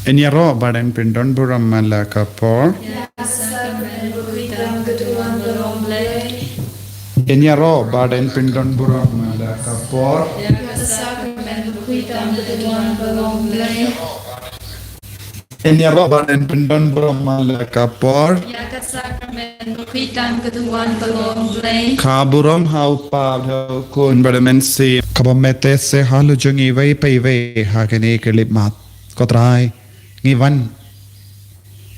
Enyaro badan pindon buram malaka por. Enyaro badan pindon buram malaka por. Enyaro badan pindon buram malaka por. Kaburam hau pa kun badamen si kabamete se halu jungi vai pai vai hakane kelip mat kotrai ngivan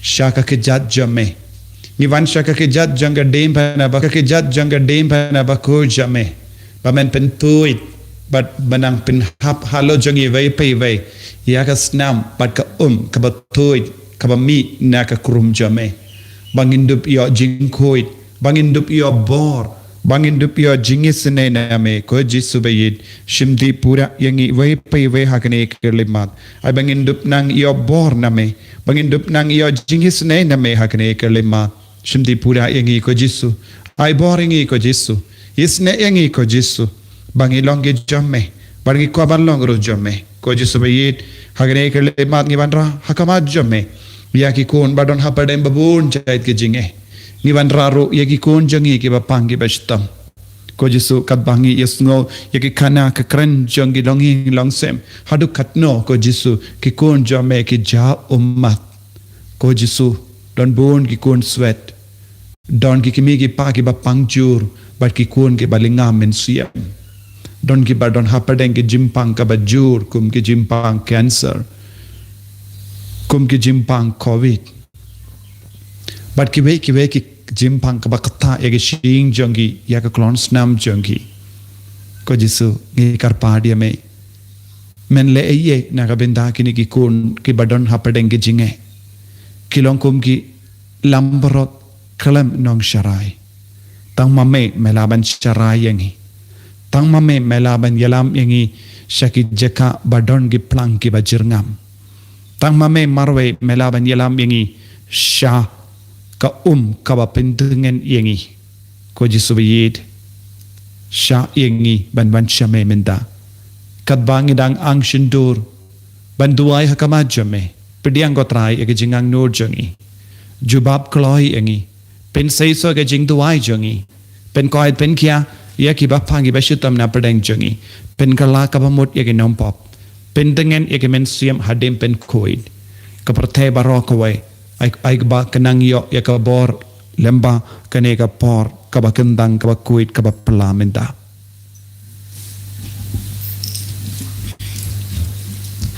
shaka ke jat jame ngivan shaka ke jat janga dem pana ba ke jat janga dem pana ba ko jame bamen pentuit bat banang pin hap halu jungi vai pai vai ya ka snam bat ka ka batuit ka bami na ka krum jame bangindup yo jingkoit bangindup yo bor bangindup yo jingisne name ko jisubayid shimdi pura yangi vai pai vai hakane kerlimat ai bangindup nang yo bor name bangindup nang yo jingisne name hakane kerlimat shimdi pura yangi ko jisu ai boringi ko jisu isne yangi ko jisu bangilongi jamme bangi ko balong ro jamme ko jisubayid hakane kerlimat ngibandra hakamat jamme yaki kun badon hapadem babun jait ke jinge ngiwan raru yaki kun jangi ke bapangi bastam ko jisu kat bangi yesngo yaki kana ka kran jangi longi longsem hadu katno ko jisu ki kun jame ki ja ummat ko jisu don bun ki kun sweat don ki kimi ki pa ki bapang jur bat ki kun ke balinga men siam don ki badon hapadeng ki jimpang ka bajur kum ki jimpang cancer kum ki jimpang covid but ki jimpang ka bakata ege shing jongi ya ka klon snam jongi ko jisu ngi karpadia me men le eye na ka benda kini ki kun ki badon hapadeng ki jinge kilong kum ki lambrot kalam nong sharai tang mame melaban sharai yangi tang mame melaban yalam yangi shaki jeka badon ki plang ki bajirngam tang mame marwe melaban yalam yangi sha ka ka pindengen yangi ko jisubayid sha yangi ban shame menda kat bangi dang ang shindur banduai hakama jame pidiang ko trai ege jingang nur jangi jubab kloi yangi pen seiso ege jing duai jangi pen koi pen kia yaki bapangi bashitam na pedeng jangi pen kala kabamut ege nompop pendengen ege siam hadim pen koid kaparte barokawai ai ba kanang yo ya ka bor lemba kane ka por ka ba kendang ka ba koid ka ba plamenda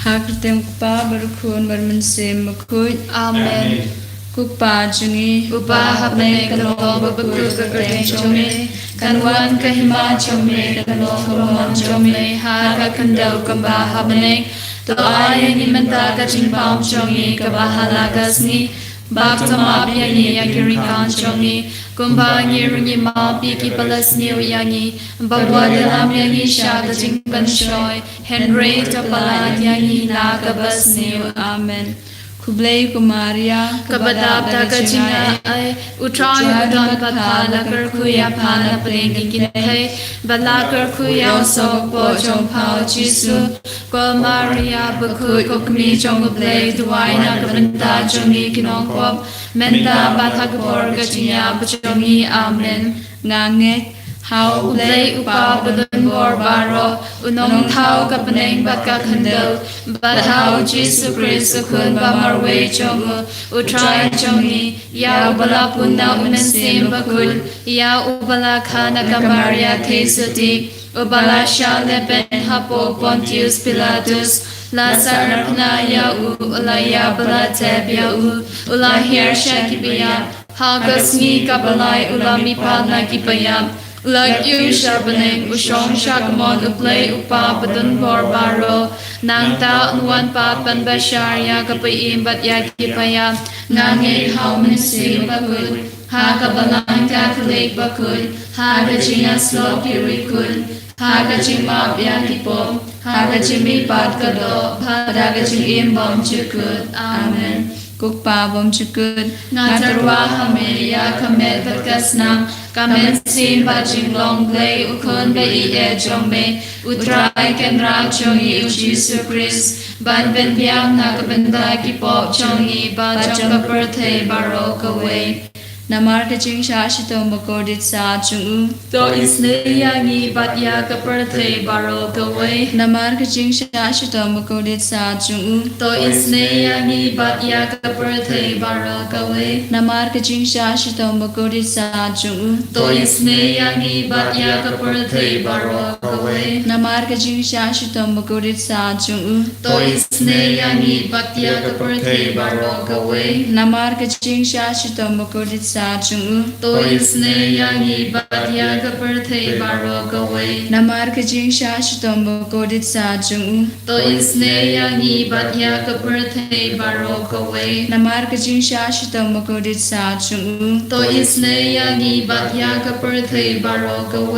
hakritem pa barukun barmensem koid amen kupa jungi upa hapne kalo babakur kakadeng chome kanwan kahima chome kalo kamon chome haka kandau kamba hapne to ayani menta ka chingpam chongi ka bahala kasni baktama piani yakiri kan chongi kumba ngirungi ma piki palasni uyangi bagwa dalam yangi sha ka chingpan shoy henry to palat yangi na ka basni amen Kublai Kumaria Kabadab Takajina I Utray Udon Pathala Kerkuya Pana Prengi Kinhe Balakar Kuya Sokpo Jong Pao Jisu Kwa Maria Bakut Kokmi Jong Kublai Duwaina Kabanta Jongi Kinongkop Menta Batakapor Gajinya Bajongi Amen Nganget How ulay upa badun bor baro unong tao kapaneng baka kandel but how Jesus Christ kun ba marway chongo utray chongi ya ubala punna unasim bakul ya ubala kana kamaria tesati ubala shale ben hapo Pontius Pilatus Lazar Pnaya ulaya bala tebya ulahir shakibya hagasni kabalay ulami palna kipaya Like you sharpening ushong shakamon uplay upa padun borbaro nang ta unwan papan basharya kapaim bat yakipaya ngange how minsi bakul ha kabalang Catholic bakul ha gajina slow kirikul ha gajima yakipo ha gajimi pat kado ha gajim imbom chukul amen กุกปาบมจุกุดงาจารวาฮเมียคเมตบักสนามกาเมนซีนบาจิงลองเลอุคนเบอีเอจงเมอุตรายกันราจงอีอุจิสุคริสบันเป็นเพียงนักบันดากิปอบจงอีบาจงกเปรเทบารอกเวนามาร์กจิงชาชิตมโกดิสาจุงโตอิสเนยางีบัดยากเปรเทบารอกเวนามาร์กจิงชาชิตมโกดิสาจุงโตอิสเนยางีบัดยากเปรเทบารอกเวนามาร์กจิงชาชิตมโกดิสาจุงโตอิสเนยางีบัดยากเปรเทบารอกเวนามาร์กจิงชาชิตมโกดิสาจุงโตอิสเนยางีบัดยากเปรเทบารอกเวนามาร์กจิงชาชิตมโกดิสาจุงโตอิสเนยางีบัดยากเปรเทบารอกเวนามาร์กจิงชาชิตมโกดิสาจุงโตอิสเนยางีบัดยากเปรเทบารอกเวนามาร์กจิงชาชิตมโกดิสาจุงโตอิสเนยางีบัดยากเปรเทบารอกเว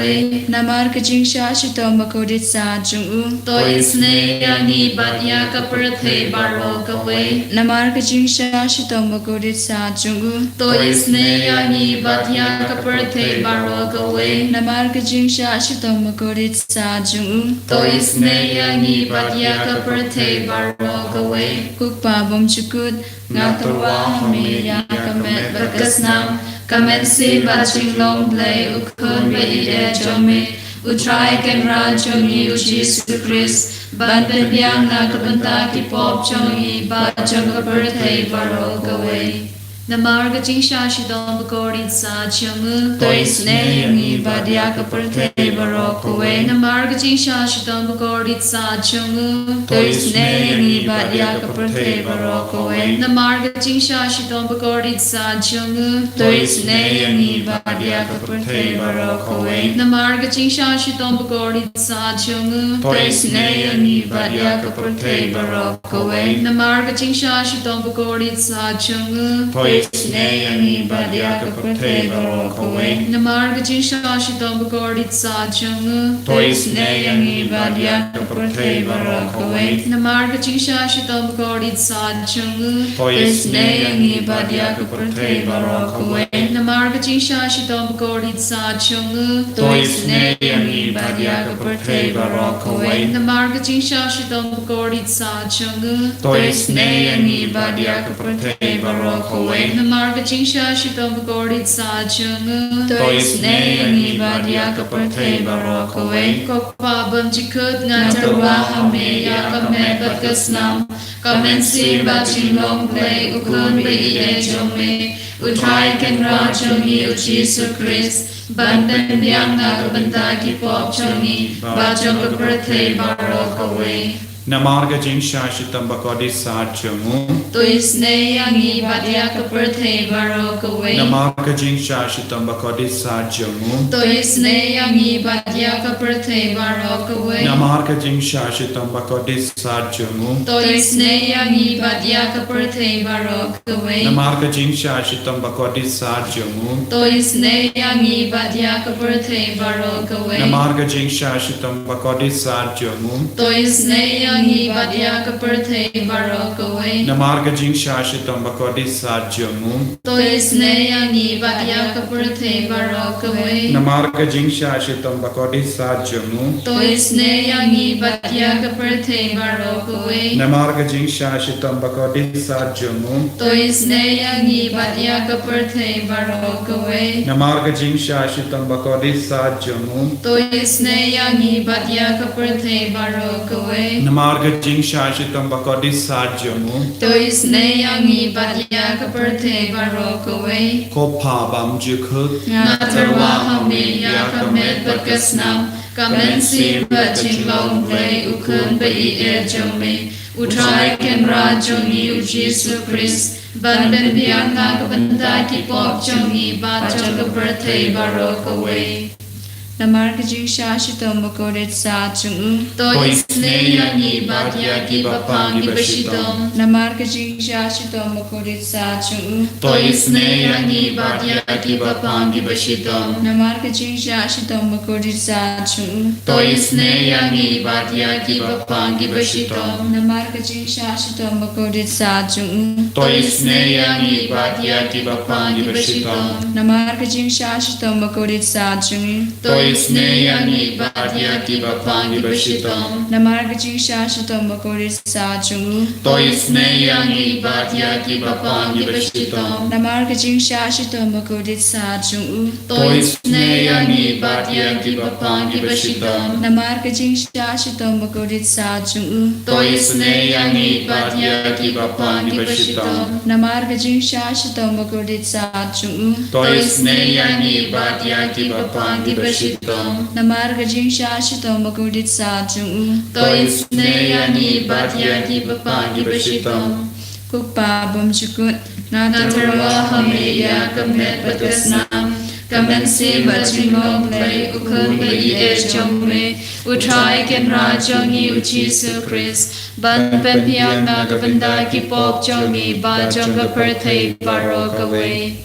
นามาร์กจิงชาชิตมโกดิสาจุงโตอิสเนยางีบัดยากเปรเทบารอกเวนามาร์กจิงชาชิตมโกดิสาจุงโตอิสเนยางีบัดยากเปรเทบารอกเวนามาร์กจิงชาชิตมโกดิสาจุงโตอิสเนยางีบัดยากเปรเทบารอกเวกุกปาบมจุกุดงาตรวาฮเมียกเมตบักสนามกเมนซีบาจิงลงเลอุคนเบอีเอจงเมอุทรายกันราจงอีอุจิสุคริสบันเป็นเพียงนักบันตากิปอบจงอีบาจงกเปรเทบารอกเวนามาร์กจิงชาชิดอมบกอริสาจงโตอิสเนยางีบัดยากเปรเทบารอกเวนามาร์กจิงชาชิดอมบกอริสาจงโตอิสเนยางีบัดยากเปรเทบารอกเวนามาร์กจิงชาชิดอมบกอริสาจงโตอิสเนยางีบัดยากเปรเทบารอกเวนามาร์กจิงชาชิดอมบกอริสาจงโตอิสเนยางีบัดยากเปรเทบารอกเวนามาร์กจิงชาชิดอมบกอริสาจงอิสเนยางีบัดยากเปรเทบารอกเวนามาร์กจิงชาชิตอมบกอริสาจงโตอิสเนยางีบัดยากเปรเทบารอกเวนามาร์กจิงชาชิตอมบกอริสาจงโตอิสเนยางีบัดยากเปรเทบารอกเวนามาร์กจิงชาชิตอมบกอริสาจงโตอิสเนยางีบัดยากเปรเทบารอกเวนามาร์กจิงชาชิตอมบกอริสาจงโตอิสเนยางีบัดยากเปรเทบารอกเวนามาร์กจิงชาชิตอมบกอริสาจงโตอิสเนยางีบัดยากเปรเทบารอกเวกุกปาบมจิกุดงาจารวาฮเมียกเมตบักสนามกเมนซีบาจิงลงเลอุคนเบอีเอจงเมอุทรายกันราจงอีอุจิสุคริสบันเป็นเพียงนักบันตากิปอบจงอีบาจงกเปรเทบารอกเวนามาร์กจิงชาชิตมบกอดิสาจงโตอิสเนยางีบัดยากเปรเทบารอกเวนามาร์กจิงชาชิตมบกอดิสาจงโตอิสเนยางีบัดยากเปรเทบารอกเวนามาร์กจิงชาชิตมบกอดิสาจงโตอิสเนยางีบัดยากเปรเทบารอกเวนามาร์กจิงชาชิตมบกอดิสาจงโตอิสเนยางีบัดยากเปรเทบารอกเวนามาร์กจิงชาชิตมบกอดิสาจงโตอิสเนยางีบัดยากเปรเทบารอกเวนามาร์กจิงชาชิตมบกอดิสาจงโตอิสเนยางีบัดยากเปรเทบารอกเวนามาร์กจิงชาชิตมบกอดิสาจงโตอิสเนยางีบัดยากเปรเทบารอกเวนามาร์กจิงชาชิตมบกอดิสาจงโตอิสเนยางีบัดยากเปรเทบารอกเวนามาร์กจิงชาชิตมบกอดิสาจงโตอิสเนยางีบัดยากเปรเทบารอกเวนามาร์กจิงชาชิตมบกอดิสาจงโตอิสเนยางีบัดยากเปรเทบารอกเวโคพาบัมจุคุดงาตรวาฮเมียกเมตบักสนามกเมนซีบาจิงลงเลอุคนเบอีเอจงเมอุทรายกันราจงอีอุจิสุคริสบันเป็นเพียงนักบันตากิปอบจงอีบาจงกเปรเทบารอกเว Namar kajing shashitam bakodit sa chung Toi sneyangi badyagi bapangi bashitam. Namar kajing shashitam bakodit sa chung Toi sneyangi badyagi bapangi bashitam. Namar kajing shashitam bakodit sa chung Toi sneyangi badyagi bapangi bashitam. Namar kajing shashitam bakodit sa chung Toi sneyangi badyagi bapangi bashitam. Namar kajing shashitam bakodit sa chung Toi sneyangi badyagi bapangi bashitam. Namar kajing shashitam bakodit sa chung Toi sneyangi badyagi bapangi bashitam. Namar kajing shashitam bakodit sa chung Toi sneyangi badyagi bapangi bashitam. Namar kajing shashitam bakodit sa chung Toi sneyangi badyagi bapangi bashitam. Namar kajing shashitam bakodit sa chung Toi sneyangi badyagi bapangi bashitam. Namar kajing shashitam bakodit sa chung Toi sneyangi badyagi bapangi bashitam. Kukpa bom chukut Natarwa hameya kamet batasnam. Kamen se bachingong lay ukun bayi e jongme. Utrai ken ra jongi uchi su Chris. Ban pen piang na gavanda ki pop jongi ba jonga perthai baro kaway.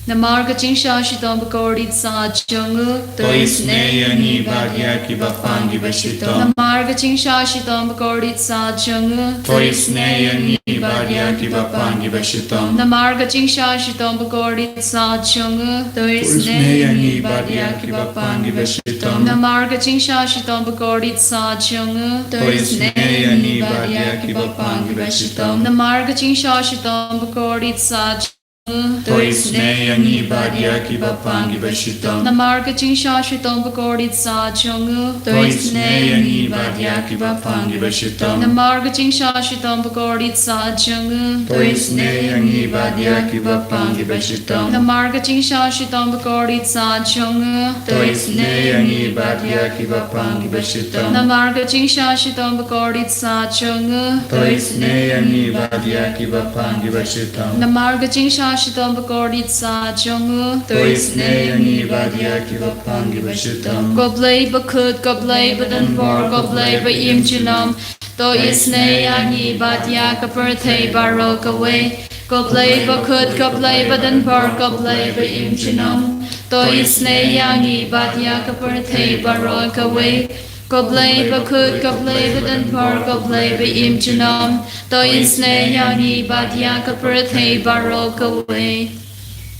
Namar kaching shashitam bakodit sa chung Toi sneyangi badyagi bapangi bashitam. Namar kaching shashitam bakodit sa chung Toi sneyangi badyagi bapangi bashitam. Namar kaching shashitam bakodit sa chung Toi sneyangi badyagi bapangi bashitam. Namar kaching shashitam bakodit sa chung Toi sneyangi badyagi bapangi bashitam. Namar kaching shashitam bakodit sa Toi sneyangi badyagi bapangi bashitam. Namar kaching shashitam bakodit sa chung Toi sneyangi badyagi bapangi bashitam. Namar kaching shashitam bakodit sa chung Toi sneyangi badyagi bapangi bashitam. Namar kaching shashitam bakodit sa chung Toi sneyangi badyagi bapangi bashitam. Namar kaching shashitam bakodit sa chung Toi sneyangi badyagi bapangi bashitam. Namar kaching shashitam bakodit sa chung Toi sneyangi badyagi bapangi bashitam. Goblay bakut goblay badan vor goblay ba im chinam To isneyangi badya kaperthai baro kaway Goblay bakut goblay badan vor goblay ba im chinam To isneyangi badya kaperthai baro kaway Goblay bakut goblay badan vor goblay ba im chinam To isneyangi badya kaperthai baro kaway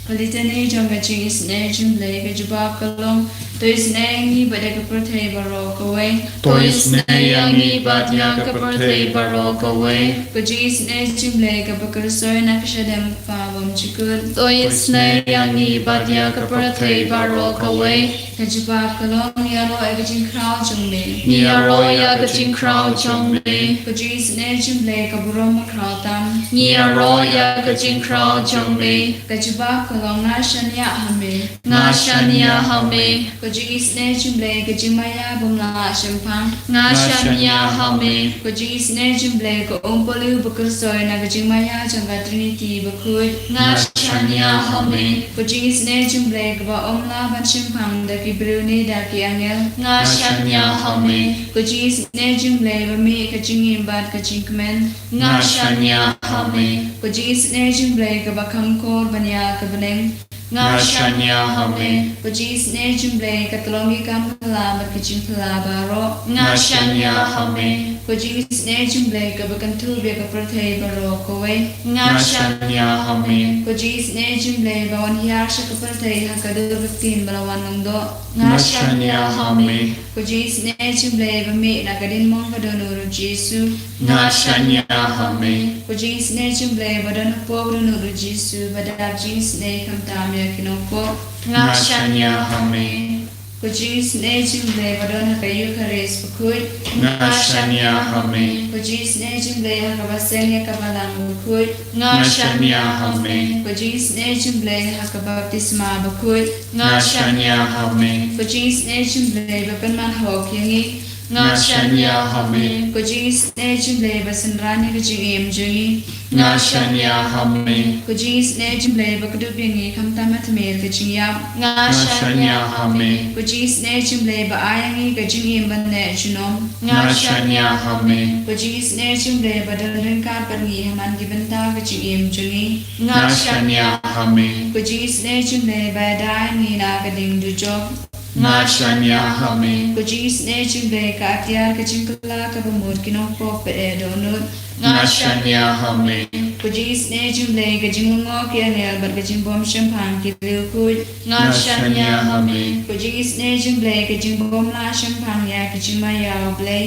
Kalitane jong kaching isne jumle kajubak kalong To isneyangi badya kaperthai baro kaway Toi sneyangi badya kaperthai baro kaway Kajing isne jumle kapakarsoy nakashadam pabam chikut To isneyangi badya kaperthai baro kaway Kajubak kalong yaro ay kajing kraw jumle Niaroya kaching kraw chongme Kajing isne jumle kaburom kraw tam Niaroya kaching kraw chongme Kajubak kalong nashanya hame Ngashanya hame Kajing isne jumle kajing maya bumla shampang Ngashanya hame Kajing isne jumle ko umpalu bakarsoy na kajing maya jangga trinity bakut Ngashanya hame Kajing isne jumle kaba omla ban shampang daki bruni daki angel Ngashanya hame Kajing isne jumle bami kajing imbat kajing kemen Ngashanya hame Kajing isne jumle kaba kamkor banya kabaneng Ngashanya hame Kajing isne jumle katalongi kam pala bat kajing pala baro Ngashanya hame Kajing isne jumle kaba kantu be kaperthai baro kowe Ngashanya hame Kajing isne jumle bawan hiar shakaperthai hakadu batin balawan nongdo Ngashanya hame Kajing isne jumle bami nakadin mong kadonuru Jesu Ngashanya hame Kajing isne jumle badan po kadonuru Jesu badab jing isne kamtam yakinoko Ngashanya hame Kajing isne jumle badan hakayu kares bakut Ngashanya hame Kajing isne jumle hakabaseng yakabalang bakut Ngashanya hame Kajing isne jumle hakabaptisma bakut Ngashanya hame Kajing isne jumle bapan man hok yangi nga shanya hame ko jing sne jimle basan rani ko jing em jungi nga shanya hame ko jing sne jimle bakdu bingi kamta matmer ko jing yap nga shanya hame ko jing sne jimle ba ayangi ko jing em banne junom nga shanya hame ko jing sne jimle badal ringka pergi haman gibenta ko jing em jungi nga shanya hame ko jing sne jimle ba dai ni na ka ding du job nga shanya hame ko jing sne jimle ka tiar ka jing kala ka bamur kinong pop pe donut nga shanya hame ko jing sne jimle ka jing ngo kia ne bar ka jing bom shampang ki liu ku nga shanya hame ko jing sne jimle ka jing bom la shampang ya ka jing ma ya ble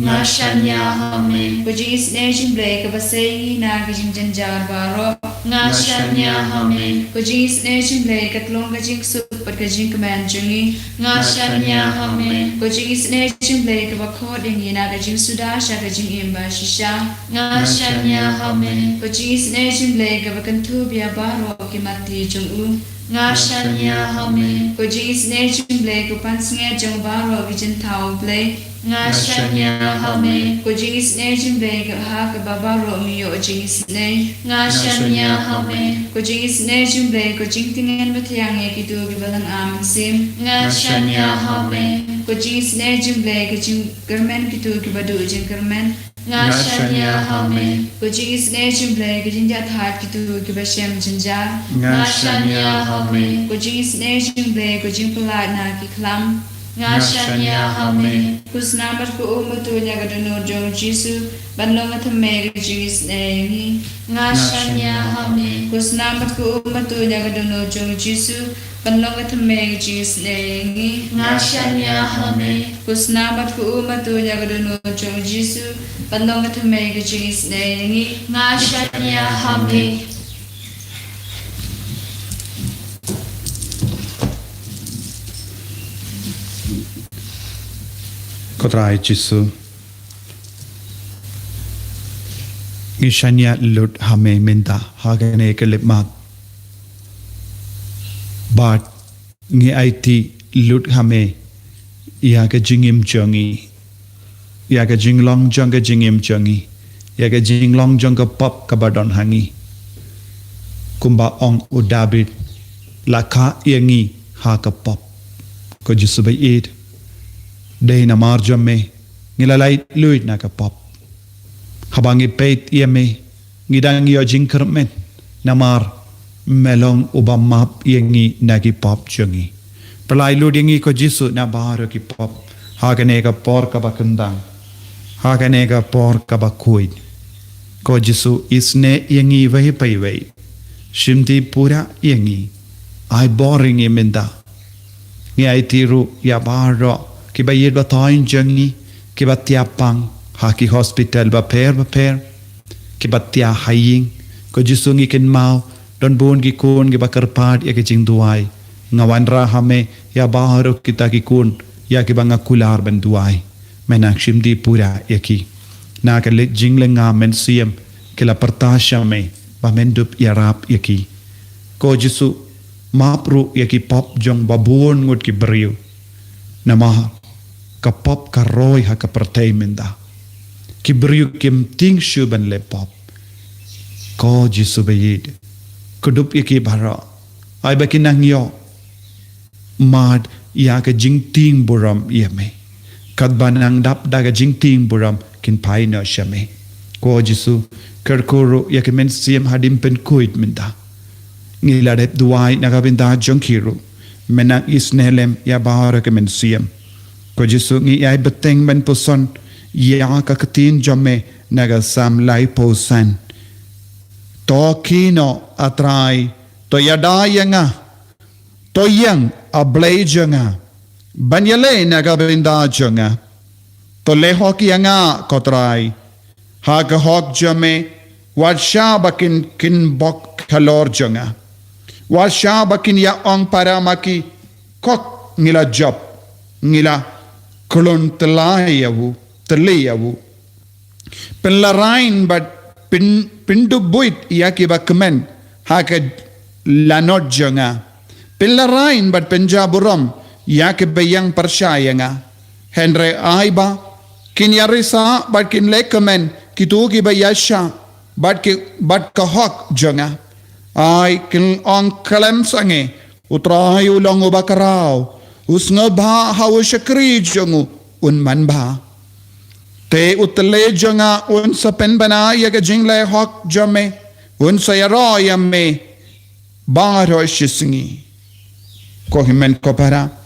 nga shanya hame ko jing sne jimle ka basai na ka jing janjar baro nga shanya hame ko jing sne jimle ka tlong ka jing sup pat ka jing kaman jungi nga shanya hame ko jing sne jimle ka bakho ding na ka jing suda sha ka jing imba shisha nga shanya hame ko jing sne jimle ka bakan thu bia baro ki mati jung u nga shanya hame ko jing sne jimle ko pan singe jung baro ki jin thau ble nga shanya hame ko jing sne jimle ka ha ka baba ro mi yo jing sne nga shanya hame ko jing sne jimle ko jing tingen bathyang e ki tu ki balang am sim nga shanya hame ko jing sne jimle ko jing garmen ki tu ki badu jing garmen nga shanya hame ko jing sne jimle ko jing ja that ki tu ki bashem jinja nga shanya hame ko jing sne jimle ko jing pala na ki klam nga shanya hame kus namar ko umatu nya ga dono jong jisu banlo ma thame ga jing sne ni nga shanya hame kus namar ko umatu nya ga dono jong jisu banlo ga thame ga jing sne ni nga shanya hame kus namar ko umatu nya ga dono jong jisu banlo ga thame ga jing sne ni nga shanya hame Kotrai Jisu Gishanya lut hame minta hagane kelipmat But ngi IT lut hame ya ka jingim jongi ya ka jinglong jonga jingim jongi ya ka jinglong jonga pop kabadon hangi kumba ong udabit laka yangi ha ka pop ko Jisu bai id Day na marjam me ngilalait luit na ka pop habangi peit yeme ngidang yo jingkermen namar melong ubamap yengi nagi pop jungi pelai ludingi ko Jisu na baharo ki pop hagane ka por ka bakundang hagane ka por ka bakuid ko Jisu isne yengi vahi paiwei shimti pura yengi ai boring yeminda ngi ai tiru ya baharo Kiba yed ba tain jangi, kiba tiapang, haki hospital ba per, kiba tia haying, ko Jisu ngi ken mau, don bun gi kun kiba kerpad ya ke jing duai, ngawan rahame ya baharo kita ki kun, ya kiba ngakular ben duai, menak shimdi pura ya ki, na ke le jing lenga men siem, kila pertasya me, ba mendup ya rap ya ki, ko Jisu mapru ya ki pop jong babun ngut ki beriu, nama ka pop ka roy ha ka pertay minda ki beriu kim ting shuban le pop ko Jisu bayid kudup iki bara ay bakinang yo mad ya ka jing ting buram yeme kadban ang dap daga jing ting buram kin pai no shame ko Jisu kerkuru ya ke men siem hadim pen kuit minda ngiladet duai nagabinda jongkiru menak isnelem ya bahara ke men siem ko Jisu ngi ay beteng ben puson ya ka katin jome naga sam lai posan to kino atrai to yada yanga to yang ablay janga banyale naga binda janga to lehok yanga kotrai ha ka hok jome wat shabakin kin bok kalor janga wat shabakin ya ong paramaki kok ngila job ngila kulon telayawu penlarain but pindu buit yaki bakmen haka lanot janga penlarain but penjaburam yaki bayang persyaya nga Henry Aiba, Kinyarisa, but Kin Lekamen, Kituki Bayasha, but Kahok Jonga. I kin on Kalem Sange, Utrayu Longo Bakarao, Usnobha, how Shakri Jongu, Unmanba. Te Utale Jonga, Unsapenbana, Yakajingle Hok Jame, Unsayaro Yame, Baro Shisingi. Kohimen Kopara.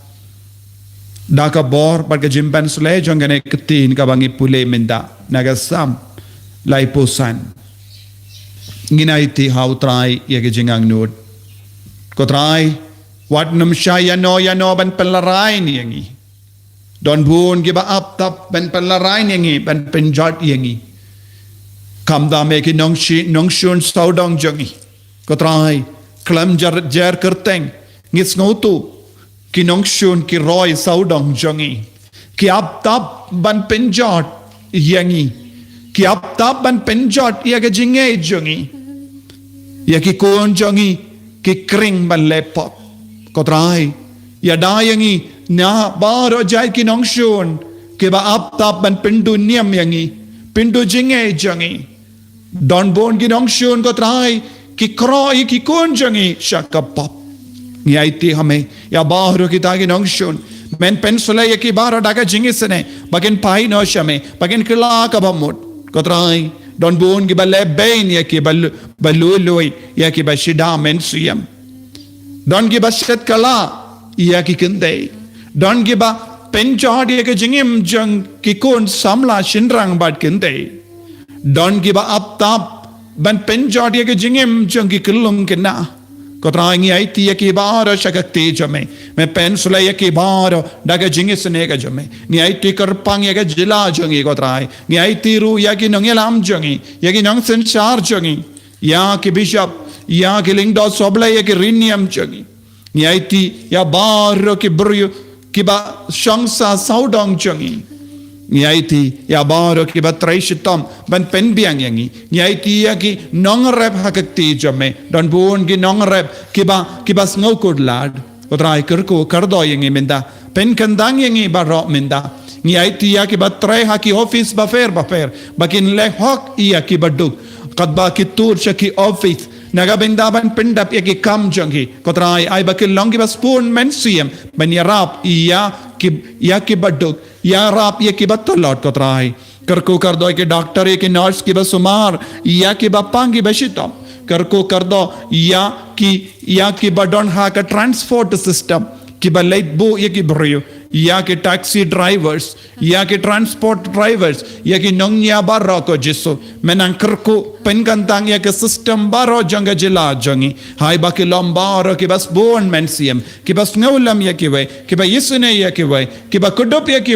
Daka bor barga jimpan sule jongane ketin kabangi pule menda nagasam laiposan nginaiti how try yage jingang nod ko try wat nam yano ban pelarai yangi don bun giba up tap ban pelarai yangi ban penjat yangi kam da me ki nong shun saudong jongi ko try klam jar kerteng ngis ngotu ki nong shun ki roy saudong jongi ki ap tap ban penjot yangi ki ap tap ban penjot yaga Jingaiei jongi ya ki kon jongi ki kring ban lepop kotrai ya da yangi na baro jai ki nong shun ki ba ap tap ban pindu niam yangi pindu Jingaiei jongi don bon ki nong shun kotrai ki kroi ki kon jongi shakapop Ngiaiti hame ya bahru kita ki nongshun men pensule ki baro daga jingisene bagen pai no shame bagen kila ka bamut kotrai don bun ki balle bain ya ki balului ya ki bashida men suyam don ki bashet kala ya ki kinde don ki ba penjod ya ki jingim jang ki kun samla shinrang bad kinde don ki ba aptap ban penjod ya ki jingim jang ki kilung kena Kotrai Ngiaiti ki baro shakakti jame me pensula ki baro daga jingisne ka jame Ngiaiti karpang yaga jila jangi kotrai Ngiaiti ru yaki nongelam jangi yaki nong senchar jangi ya ki bishop ya ki lingdo sobla yaki riniam jangi Ngiaiti ya baro ki bru ki ba shangsa saudong jangi Ngiaiti ya baro ki ba traishitom ban penbiang yangi Ngiaiti ya ki nongrep hakakti jame don bun ki nongrep ki ba sngokud lad kotrai kerko kardo yangi menda pen kandang yangi baro menda Ngiaiti ya ki ba trai haki office bafer bakin le hok iya ki baduk kadba ki tur shaki office naga bendaban pendap ya ki kam jangi kotrai ai bakil longi ba spoon mensiem ban yarap iya ki baduk या राप ये की बत्तलौट को त्राई करको कर दो कि डॉक्टर की नर्स की बसुमार या की बप्पांगी बशितम करको कर दो या की बडोन हा का ट्रांसपोर्ट सिस्टम की बलेट बो ये की भरियो या कि टैक्सी ड्राइवर्स या कि ट्रांसपोर्ट ड्राइवर्स या कि नोंगिया बारो को जिसो मैंने करको पेनकंतांग या कि सिस्टम बारो जंग जिला जंगी हाई बाकी लंबारो कि बस बोन मेंसियम कि बस नौलम या कि बा यीशुने या कि बा कुडुप या कि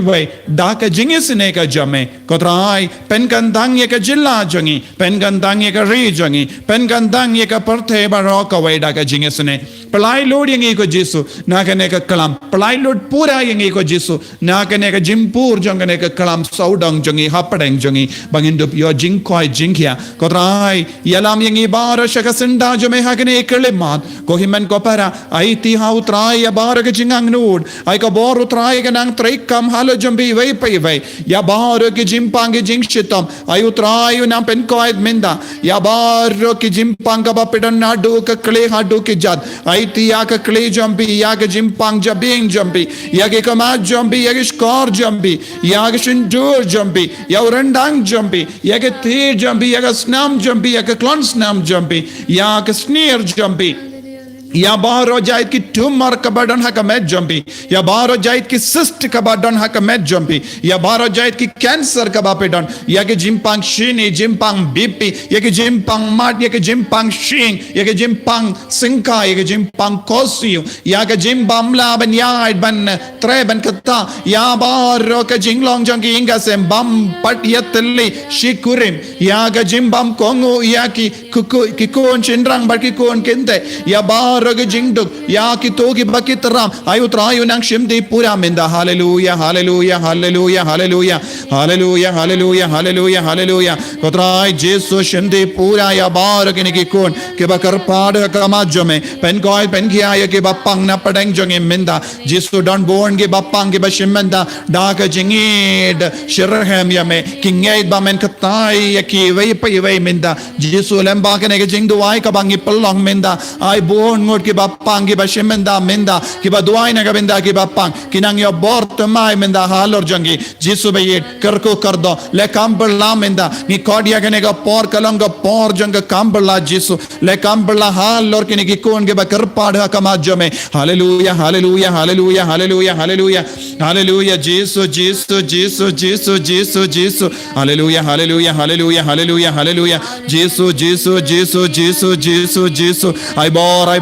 डाका जिंगिसने का जमे कोत्राई पेनकंतांग या कि जिला जंगी पेनकंतांग या कि री जंगी पेनकंतांग या कि परथे बारो का डाका जिंगिसने पलाई लोड यंगी को जिसो ना कने का कलाम पलाई लोड पूरा ko jisu na kane ka jimpur jong kane ka kalam saudang jongi hapadeng jongi bangindup yo jingkoi jingkia kotrai yalam yangi bara shaka senda jome hakane eklemat ko himen ko para ai ti ha utrai ya bara ka jingang nud ai ka bor utrai ka nang trai kam halo jombi wei pai wei ya bara ki jimpang ki jingshitam ai utrai na pen ko ai menda ya bara ki jimpang ka bapedan na do ka kle ha do ki jad ai ti ya ka kle jombi ya ka jimpang jabing jombi ya ke Kamat jumpi, ya ke skor jumpi, ya ke shindur jumpi, ya urandang jumpi, ya ke thir jumpi, ya ke snam jumpi, ya ke klon snam jumpi, ya ke sneer jumpi. या बाहर जायत की ट्यूमर कबाडन हक match jumpy या बाहर जायत की सिस्ट कबाडन हक मैच जंपी या बाहर जायत की कैंसर कबापेडन या के जिम्पांग शीनी जिम्पांग बीपी या के जिम्पांग माट या के जिम्पांग शींग या के जिम्पांग सिंका या के जिम्पांग कोसियो या के जिम्पांग लाबन या बन त्रेबन कत्ता या बाहर के जिंगलोंग जंगी इंगा से बम पट यतली शिकुरिम या के जिम्पांग कोंगो या की कुकु की कोन चिंड्रंग बट की कोन किंते या बाहर barog jingduk ya ki to ki bakitram ayu trayu nang shimdi pura menda. Hallelujah, hallelujah, hallelujah, hallelujah, hallelujah, hallelujah, hallelujah, hallelujah. Kotrai Jesus shimdi pura ya barog ni ki kon ki bakar pad kamajo me pen koi pen kia ya ki bapang na padeng jong menda. Jesus don born ki bapang ki bashimenda da ka jingid shirhem ya me kingay ba men katai ya ki vei pai vei menda. Jesus lemba ke ne ki jing duai ka bangi pelong menda ai born ngot ki bapang ki bashimenda menda ki ba duai na ka menda ki bapang kinang yo bort mai menda halor jangi Jesus bayet karko kardo le kambla menda ni kodia ke ne ka por kalong por jang kambla Jesus le kambla halor ke ne ki kon ke ba karpada kamajo me. Hallelujah, hallelujah, hallelujah, hallelujah, hallelujah, hallelujah. Jesus, Jesus, Jesus, Jesus, Jesus, Jesus. Hallelujah, hallelujah, hallelujah, hallelujah, hallelujah. Jesus, Jesus, Jesus, Jesus, Jesus, Jesus. I bore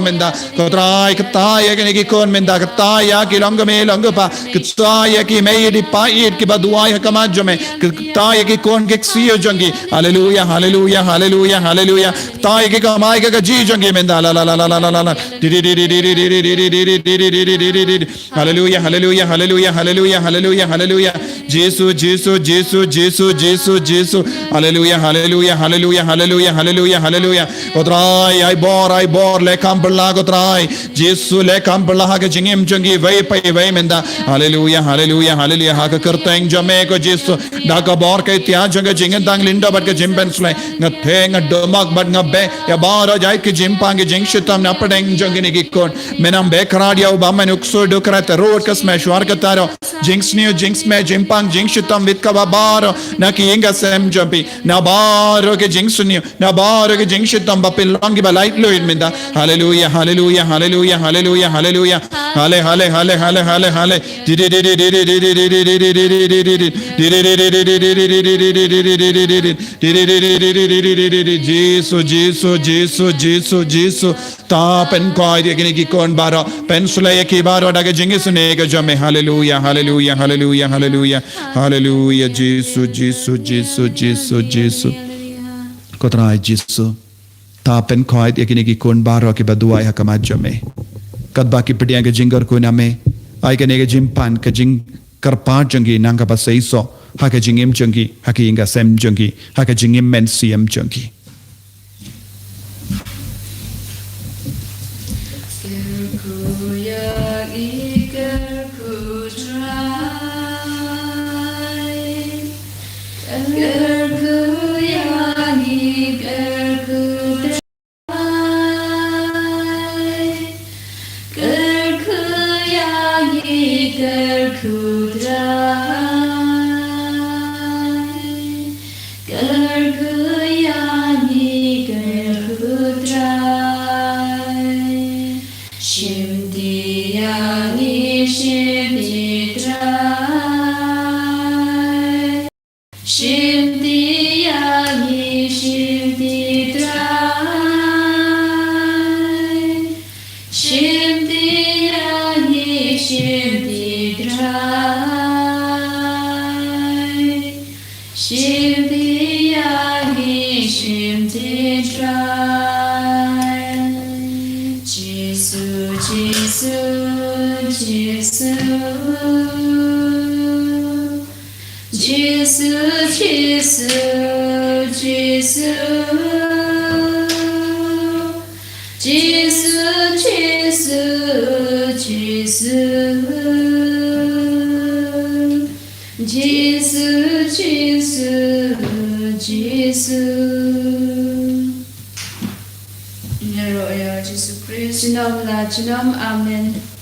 menda. Kotrai kataya ke ne ki kon menda kataya ki long me long pa kataya ki me di pa it ki ba duai kamajo me kataya ki kon ke siyo jangi. Hallelujah, hallelujah, hallelujah, hallelujah. Tai ki kamai ka ji jangi menda la la la la la la la. Hallelujah, hallelujah, hallelujah, hallelujah, hallelujah, hallelujah. Jesus, Jesus, Jesus, Jesus, Jesus, Jesus. Hallelujah, hallelujah, hallelujah, hallelujah, hallelujah, hallelujah. Kotrai I bore le kambla kotrai Jesus le kambla ha ke jingim jangi vai pai vai menda. Hallelujah, hallelujah, hallelujah. Ha ka kerteng jame ko Jesus da ka bor ke tia jang jing dang linda bat ke jim pen slai ngathe ngadomak bat ngabe ya baro jai ke jim pang ke jing shitam na padeng jang ni ki kon menam be kradia u baman ukso do krat road ka smash war ka taro jinx new jinx me jim pang jing shitam vit ka baro na ki inga sem jampi na baro ke jinx new na baro ke jing shitam ba pilong ki ba light lo in minda. Hallelujah, hallelujah, hallelujah, hallelujah, hallelujah. Halle halle halle halle halle halle Jesus, Jesus, Jesus, Jesus, Jesus. Ta pen koi de ki kon baro pen sulay ki baro da ke jingis ne ke jame. Hallelujah, hallelujah, hallelujah, hallelujah, hallelujah. Jesus, Jesus, Jesus, Jesus, Jesus. Kotrai Jesus. Ta pen koi de ki kon baro ke baduai hakamajo me. Kadba ki pediang ke jingar ko na me ai ke ne ke jimpan ke jing karpa jangi nanga ba seiso ha ke jingim jangi ha ke inga sem jangi ha ke jingim men siem jangi. Amen.